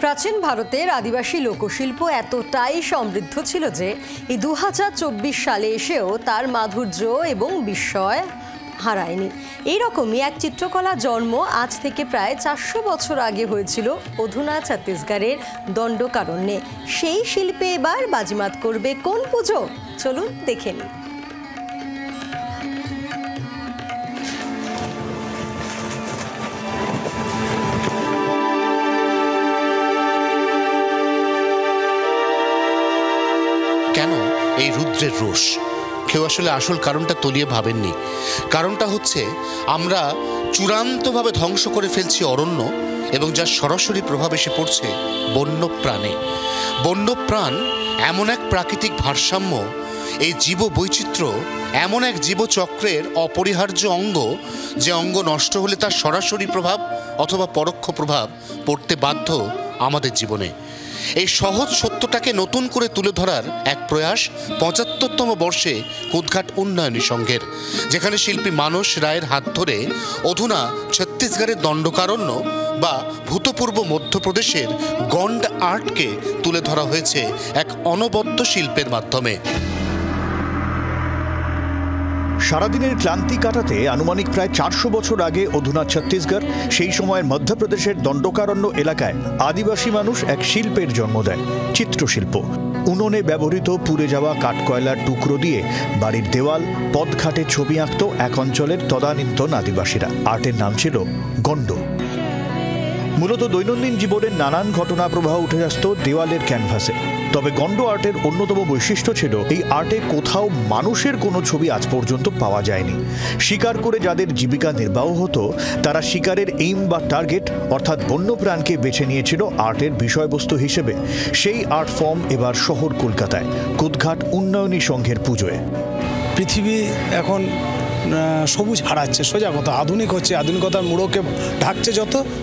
প্রাচীন ভারতের আদিবাসী লোকশিল্প এতটাই সমৃদ্ধ ছিল যে এই 2024 সালে এসেও তার মাধুর্য এবং বিস্ময় হারায়নি। এইরকমই এক চিত্রকলা জন্ম আজ থেকে প্রায় 400 বছর আগে হয়েছিল অধুনা ছত্তিশগড়ের দণ্ডকারণ্যে। সেই শিল্পে এবার বাজিমাত করবে কোন পুজো, চলুন দেখে নিই। কেন এই রুদ্রের রোষ? কেউ আসলে আসল কারণটা তলিয়ে ভাবেননি। কারণটা হচ্ছে আমরা চূড়ান্তভাবে ধ্বংস করে ফেলছি অরণ্য, এবং যার সরাসরি প্রভাব এসে পড়ছে বন্যপ্রাণে। বন্যপ্রাণ এমন এক প্রাকৃতিক ভারসাম্য, এই জীব বৈচিত্র্য এমন এক জীবচক্রের অপরিহার্য অঙ্গ, যে অঙ্গ নষ্ট হলে তার সরাসরি প্রভাব অথবা পরোক্ষ প্রভাব পড়তে বাধ্য আমাদের জীবনে। এই সহজ সত্যটাকে নতুন করে তুলে ধরার এক প্রয়াস ৭৫তম বর্ষে কুদঘাট উন্নয়নী সংঘের, যেখানে শিল্পী মানস রায়ের হাত ধরে অধুনা ছত্তিশগড়ের দণ্ডকারণ্য বা ভূতপূর্ব মধ্যপ্রদেশের গন্ড আর্টকে তুলে ধরা হয়েছে এক অনবদ্য শিল্পের মাধ্যমে। সারাদিনের ক্লান্তি কাটাতে আনুমানিক প্রায় 400 বছর আগে অধুনা ছত্তিশগড়, সেই সময়ের মধ্যপ্রদেশের দণ্ডকারণ্য এলাকায় আদিবাসী মানুষ এক শিল্পের জন্ম দেয়, চিত্রশিল্প। উনুনে ব্যবহৃত পুড়ে যাওয়া কাঠকয়লার টুকরো দিয়ে বাড়ির দেওয়াল, পদঘাটে ছবি আঁকত এক অঞ্চলের তদানীন্তন আদিবাসীরা। আর্টের নাম ছিল গন্ড। মূলত দৈনন্দিন জীবনের নানান ঘটনা প্রবাহ উঠে আসত দেওয়ালের ক্যানভাসে। তবে গন্ড আর্টের অন্যতম বৈশিষ্ট্য ছিল এই আর্টে কোথাও মানুষের কোনো ছবি আজ পর্যন্ত পাওয়া যায়নি। শিকার করে যাদের জীবিকা নির্বাহ হতো, তারা শিকারের এইম বা টার্গেট অর্থাৎ বন্যপ্রাণকে বেছে নিয়েছিল আর্টের বিষয়বস্তু হিসেবে। সেই আর্ট ফর্ম এবার শহর কলকাতায় কুদঘাট উন্নয়নী সংঘের পুজোয়। পৃথিবী এখন সবুজ হারাচ্ছে, সোজা কথা। আধুনিক হচ্ছে, আধুনিকতার মোড়কে ঢাকছে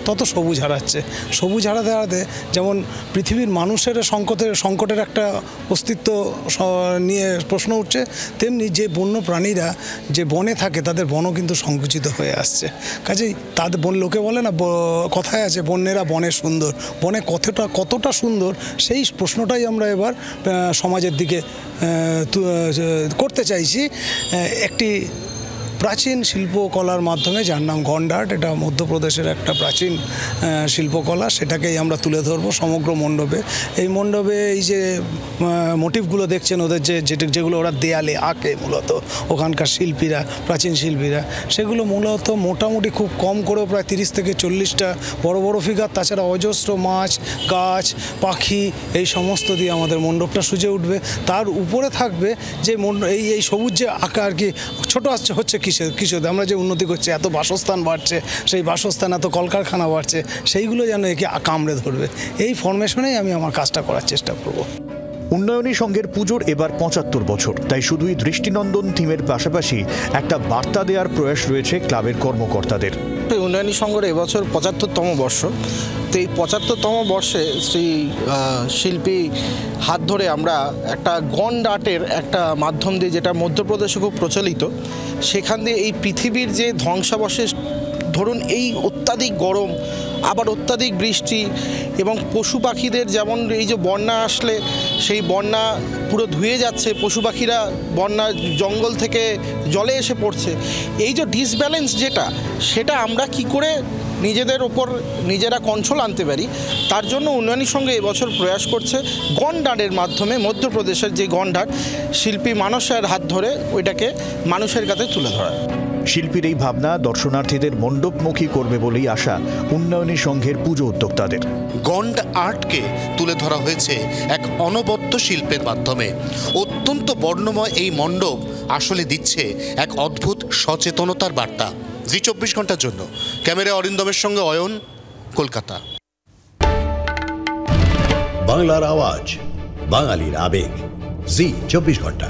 তত সবুজ হারাচ্ছে। সবুজ হারাতে হারাতে যেমন পৃথিবীর মানুষের সংকটের একটা অস্তিত্ব নিয়ে প্রশ্ন উঠছে, তেমনি যে বন্য প্রাণীরা যে বনে থাকে তাদের বনও কিন্তু সংকুচিত হয়ে আসছে। কাজেই তাদের লোকে বলে না, কথায় আছে বন্যেরা বনে সুন্দর। বনে কতটা সুন্দর সেই প্রশ্নটাই আমরা এবার সমাজের দিকে করতে চাইছি। একটি প্রাচীন শিল্পকলার মাধ্যমে, যার নাম গন্ড আর্ট, এটা মধ্যপ্রদেশের একটা প্রাচীন শিল্পকলা, সেটাকেই আমরা তুলে ধরবো সমগ্র মণ্ডপে। এই মণ্ডপে এই যে মোটিভগুলো দেখছেন, ওদের যেগুলো ওরা দেয়ালে আঁকে, মূলত ওখানকার শিল্পীরা, প্রাচীন শিল্পীরা, সেগুলো মূলত মোটামুটি খুব কম করেও প্রায় 30 থেকে 40টা বড় বড় ফিগার, তাছাড়া অজস্র মাছ, গাছ, পাখি, এই সমস্ত দিয়ে আমাদের মণ্ডপটা সুজে উঠবে। তার উপরে থাকবে যে এই সবুজ যে আঁকা আর কি, ছোটো হচ্ছে কিসের আমরা যে উন্নতি করছি, এত বাসস্থান বাড়ছে, সেই বাসস্থান এত কলকারখানা বাড়ছে, সেইগুলো যেন একে কামড়ে ধরবে। এই ফরমেশনেই আমি আমার কাজটা করার চেষ্টা করব। উন্নয়নী সংঘের পুজোর এবার 75 বছর, তাই শুধুই দৃষ্টিনন্দন থিমের পাশাপাশি একটা বার্তা দেওয়ার প্রয়াস রয়েছে ক্লাবের কর্মকর্তাদের। উন্নয়নী সংঘের এবছর 75তম বর্ষ। তো এই 75তম বর্ষে শ্রী শিল্পী হাত ধরে আমরা একটা গন্ড আর্টের একটা মাধ্যম দিয়ে, যেটা মধ্যপ্রদেশে খুব প্রচলিত, সেখান দিয়ে এই পৃথিবীর যে ধ্বংসাবশেষ, ধরুন এই অত্যাধিক গরম, আবার অত্যাধিক বৃষ্টি, এবং পশু পাখিদের যেমন এই যে বন্যা আসলে সেই বন্যা পুরো ধুয়ে যাচ্ছে, পশু পাখিরা বন্যা জঙ্গল থেকে জলে এসে পড়ছে, এই যে ডিসব্যালেন্স সেটা আমরা কি করে নিজেদের ওপর নিজেরা কন্ট্রোল আনতে পারি, তার জন্য উন্নয়নী সঙ্গে এবছর প্রয়াস করছে গন্ড আর্টের মাধ্যমে। মধ্যপ্রদেশের যে গন্ড আর্ট, শিল্পী মানস রায়ের হাত ধরে ওইটাকে মানুষের কাছে তুলে ধরা। শিল্পীর এই ভাবনা দর্শনার্থীদের মণ্ডপমুখী করবে বলেই আশা উন্নয়নী সংঘের পুজো উদ্যোক্তাদের। গন্ড আর্টকে তুলে ধরা হয়েছে এক অনবদ্য শিল্পের মাধ্যমে। অত্যন্ত বর্ণময় এই মণ্ডপ আসলে দিচ্ছে এক অদ্ভুত সচেতনতার বার্তা। জি 24 ঘন্টার জন্য ক্যামেরা অরিন্দমের সঙ্গে অয়ন, কলকাতা। বাংলার আওয়াজ, বাঙালির আবেগ, জি 24 ঘন্টা।